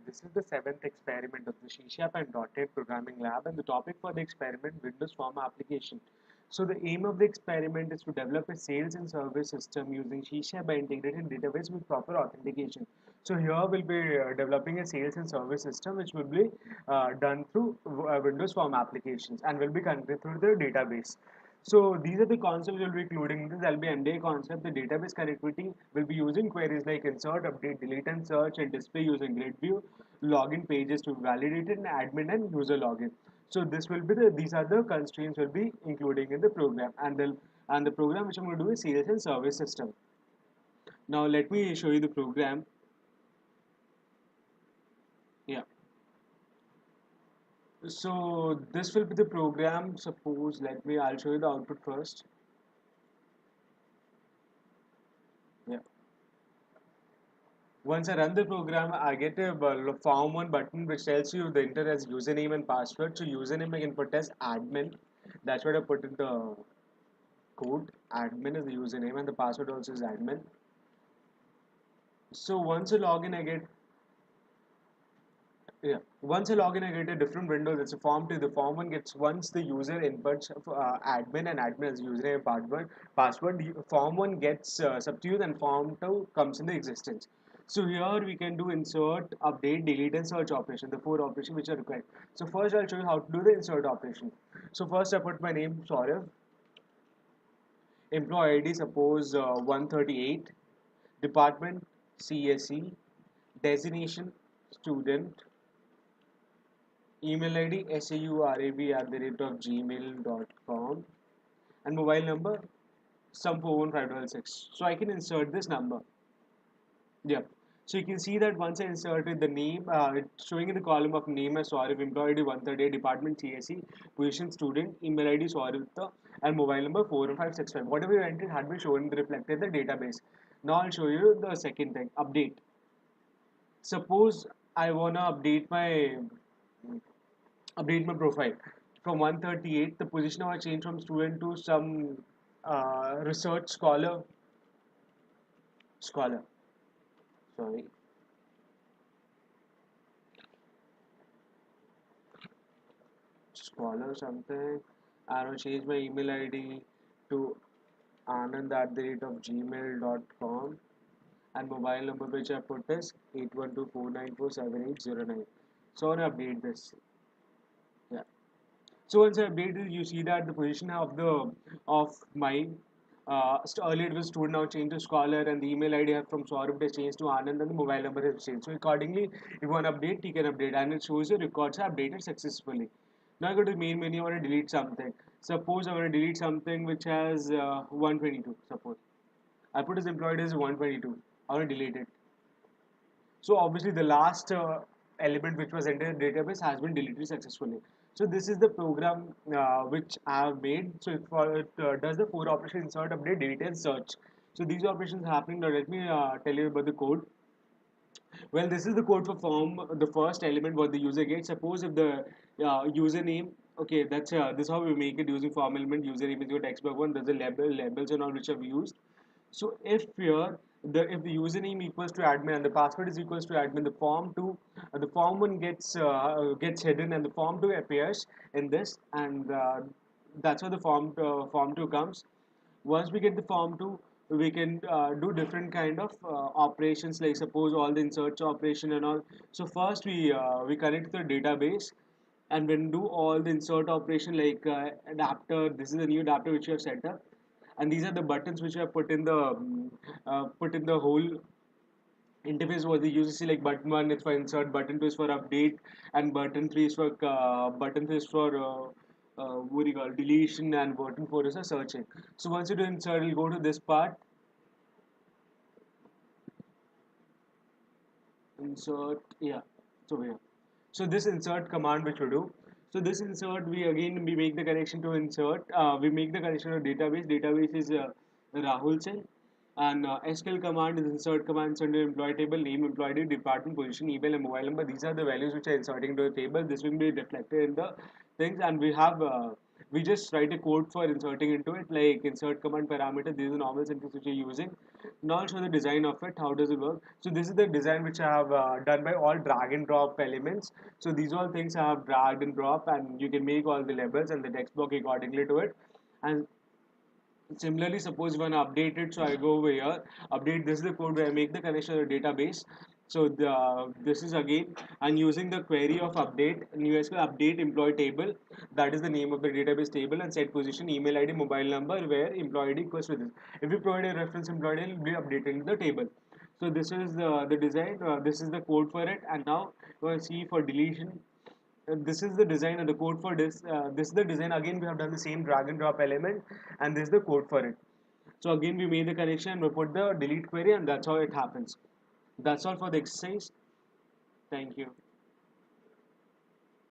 This is the seventh experiment of the C# and .NET Programming Lab, and the topic for the experiment Windows Form application. So the aim of the experiment is to develop a sales and service system using C# by integrated database with proper authentication. So here we'll be developing a sales and service system which will be done through Windows Form applications and will be conducted through the database. So these are the concepts we'll be including. This will be MDA concept. The database connectivity will be using queries like insert, update, delete, and search, and display using grid view, login pages to validate it, and admin and user login. So this will be these are the constraints we'll be including in the program, and the program which I'm going to do is sales and service system. Now let me show you the program. Yeah. So this will be the program. Suppose I'll show you the output first. Yeah. Once I run the program, I get a form one button which tells you the enter as username and password. So username I can put as admin. That's what I put in the code. Admin is the username and the password also is admin. So once I log in, I get yeah. Once I log in, I get a different window. That's a form two. The form one gets once the user inputs admin and admin as username and password. Form one gets substituted and form two comes into existence. So here we can do insert, update, delete, and search operation. The four operations which are required. So first I'll show you how to do the insert operation. So first I put my name Saurav, employee ID suppose 138, department CSE, designation student, email ID saurab@gmail.com, and mobile number some 41566. So I can insert this number. Yeah. So you can see that once I inserted the name, it's showing in the column of name as Saurav, employee ID 138, department CSE, position student, email ID Saurav, and mobile number 41565. Whatever you entered had been shown reflected in the database. Now I'll show you the second thing, update. Suppose I wanna update my profile. From 138, the position I changed from student to some research scholar, sorry, scholar something. I will change my email ID to anand at the rate of gmail.com, and mobile number which I put is 8124947809. So I want to update this. Yeah. So once I update it, you see that the position of my earlier it was student, now changed to scholar, and the email ID have from Saurabh has changed to Anand, and the mobile number has changed. So accordingly, if you want to update, you can update, and it shows your records are updated successfully. Now I go to the main menu. I want to delete something. Suppose I want to delete something which has 122. Suppose I put his employed as 122. I want to delete it. So obviously the last element which was entered in the database has been deleted successfully. So this is the program which I have made. So it does the four operations: insert, update, delete, and search. So these operations happening. Now let me tell you about the code. Well, this is the code for form. The first element what the user gets. Suppose if the username, okay, that's this is how we make it using form element. Username is your text box one. There's the labels and all which have used. So if here if the username equals to admin and the password is equals to admin, the form one gets hidden and the form two appears in this, and that's how the form two comes. Once we get the form two, we can do different kind of operations, like suppose all the insert operation and all. So first we connect to the database, and when do all the insert operation like adapter. This is a new adapter which we have set up, and these are the buttons which I put in the whole interface what the user see, like button 1 is for insert, button 2 is for update, and button 3 is for what do you call deletion, and button 4 is a searching. So once you do insert, you'll go to this part, insert, yeah. So here, so this insert command which we do. So this insert, we make the connection to insert. We make the connection to database. Database is Rahul Sen, and SQL command is insert command. Under employee table, name, employee ID, department, position, email, and mobile number. These are the values which are inserting to the table. This will be reflected in the things, and we have we just write a code for inserting into it, like insert command parameter. This is the normal syntax which you're using. Now I'll show the design of it. How does it work? So this is the design which I have done by all drag and drop elements. So these all things I have dragged and drop, and you can make all the labels and the text block accordingly to it. And similarly, suppose you want to update it, so I go over here, update. This is the code where I make the connection to the database. So this is again, I'm using the query of update, new SQL update employee table. That is the name of the database table, and set position, email ID, mobile number, where employee ID equals to this. If you provide a reference employee ID, it will be updated in the table. So this is the design. This is the code for it, and now we see for deletion. This is the design and the code for this. This is the design. Again, we have done the same drag and drop element, and this is the code for it. So again, we made the connection, we put the delete query, and that's how it happens. That's all for the exercise. Thank you.